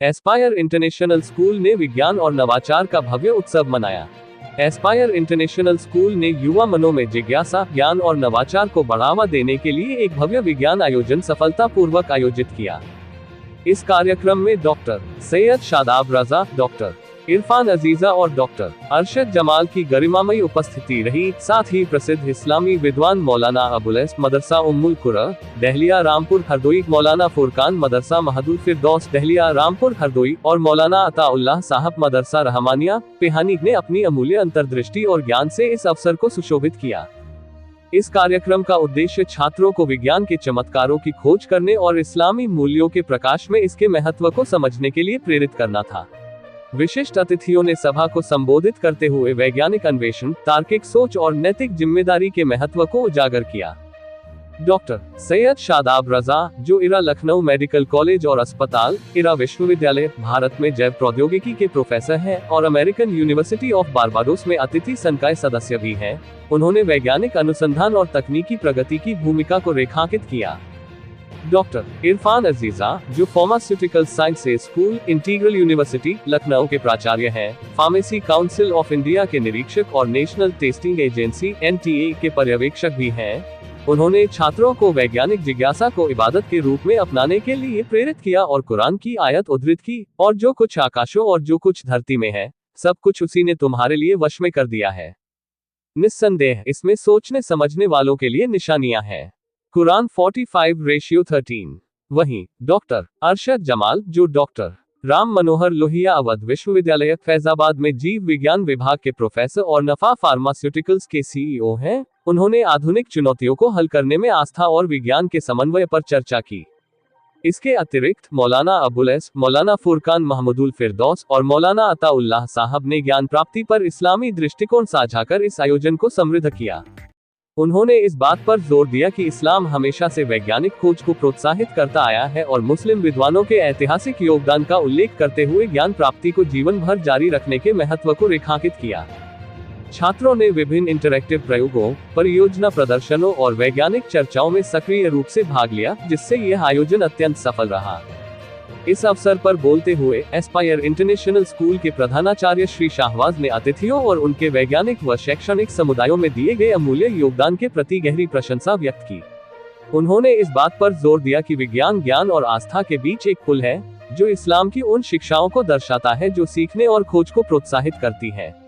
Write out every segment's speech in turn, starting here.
Aspire International school ने विज्ञान और नवाचार का भव्य उत्सव मनाया। एस्पायर इंटरनेशनल स्कूल ने युवा मनों में जिज्ञासा, ज्ञान और नवाचार को बढ़ावा देने के लिए एक भव्य विज्ञान आयोजन सफलतापूर्वक आयोजित किया। इस कार्यक्रम में डॉक्टर सैयद शादाब रजा, डॉक्टर इरफान अजीजा और डॉक्टर अरशद जमाल की गरिमामयी उपस्थिति रही। साथ ही प्रसिद्ध इस्लामी विद्वान मौलाना अबुलैस मदरसा उम्मुल कुरा दहलिया रामपुर हरदोई, मौलाना फुरकान मदरसा महदूद फिरदौस दहलिया रामपुर हरदोई और मौलाना अताउल्लाह साहब मदरसा रहमानिया पेहानी ने अपनी अमूल्य अंतर्दृष्टि और ज्ञान से इस अवसर को सुशोभित किया। इस कार्यक्रम का उद्देश्य छात्रों को विज्ञान के चमत्कारों की खोज करने और इस्लामी मूल्यों के प्रकाश में इसके महत्व को समझने के लिए प्रेरित करना था। विशिष्ट अतिथियों ने सभा को संबोधित करते हुए वैज्ञानिक अन्वेषण, तार्किक सोच और नैतिक जिम्मेदारी के महत्व को उजागर किया। डॉक्टर सैयद शादाब रजा, जो इरा लखनऊ मेडिकल कॉलेज और अस्पताल, इरा विश्वविद्यालय, भारत में जैव प्रौद्योगिकी के प्रोफेसर हैं और अमेरिकन यूनिवर्सिटी ऑफ बारबाडोस में अतिथि संकाय सदस्य भी हैं, उन्होंने वैज्ञानिक अनुसंधान और तकनीकी प्रगति की भूमिका को रेखांकित किया। डॉक्टर इरफान अजीजा, जो pharmaceutical sciences school, integral university, Lucknow के प्राचार्य हैं, फार्मेसी काउंसिल ऑफ इंडिया के निरीक्षक और नेशनल टेस्टिंग एजेंसी (NTA) के पर्यवेक्षक भी हैं, उन्होंने छात्रों को वैज्ञानिक जिज्ञासा को इबादत के रूप में अपनाने के लिए प्रेरित किया और कुरान की आयत उद्धृत की, और जो कुछ आकाशों और जो कुछ धरती में है, सब कुछ उसी ने तुम्हारे लिए वश में कर दिया है। निस्संदेह इसमें सोचने समझने वालों के लिए निशानियां हैं। कुरान 45:13। वहीं डॉक्टर अरशद जमाल, जो डॉक्टर राम मनोहर लोहिया अवध विश्वविद्यालय फैजाबाद में जीव विज्ञान विभाग के प्रोफेसर और नफा फार्मास्यूटिकल्स के CEO हैं, उन्होंने आधुनिक चुनौतियों को हल करने में आस्था और विज्ञान के समन्वय पर चर्चा की। इसके अतिरिक्त मौलाना अबुलैस, मौलाना फुरकान महमूदुल फिरदौस और मौलाना अताउल्लाह साहब ने ज्ञान प्राप्ति पर इस्लामी दृष्टिकोण साझा कर इस आयोजन को समृद्ध किया। उन्होंने इस बात पर जोर दिया कि इस्लाम हमेशा से वैज्ञानिक खोज को प्रोत्साहित करता आया है और मुस्लिम विद्वानों के ऐतिहासिक योगदान का उल्लेख करते हुए ज्ञान प्राप्ति को जीवन भर जारी रखने के महत्व को रेखांकित किया। छात्रों ने विभिन्न इंटरैक्टिव प्रयोगों, परियोजना प्रदर्शनों और वैज्ञानिक चर्चाओं में सक्रिय रूप से भाग लिया, जिससे यह आयोजन अत्यंत सफल रहा। इस अवसर पर बोलते हुए एस्पायर इंटरनेशनल स्कूल के प्रधानाचार्य श्री शाहवाज ने अतिथियों और उनके वैज्ञानिक व शैक्षणिक समुदायों में दिए गए अमूल्य योगदान के प्रति गहरी प्रशंसा व्यक्त की। उन्होंने इस बात पर जोर दिया कि विज्ञान ज्ञान और आस्था के बीच एक पुल है, जो इस्लाम की उन शिक्षाओं को दर्शाता है जो सीखने और खोज को प्रोत्साहित करती है।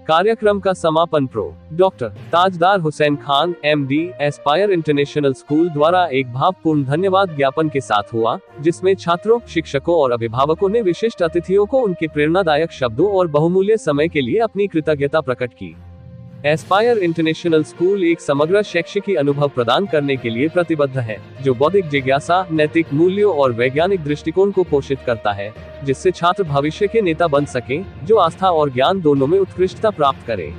कार्यक्रम का समापन doctor Tajdar Hussain Khan MD, Aspire International School द्वारा एक भावपूर्ण धन्यवाद ज्ञापन के साथ हुआ, जिसमें छात्रों, शिक्षकों और अभिभावकों ने विशिष्ट अतिथियों को उनके प्रेरणादायक शब्दों और बहुमूल्य समय के लिए अपनी कृतज्ञता प्रकट की। एस्पायर इंटरनेशनल स्कूल एक समग्र शैक्षिक अनुभव प्रदान करने के लिए प्रतिबद्ध है, जो बौद्धिक जिज्ञासा, नैतिक मूल्यों और वैज्ञानिक दृष्टिकोण को पोषित करता है, जिससे छात्र भविष्य के नेता बन सकें, जो आस्था और ज्ञान दोनों में उत्कृष्टता प्राप्त करें।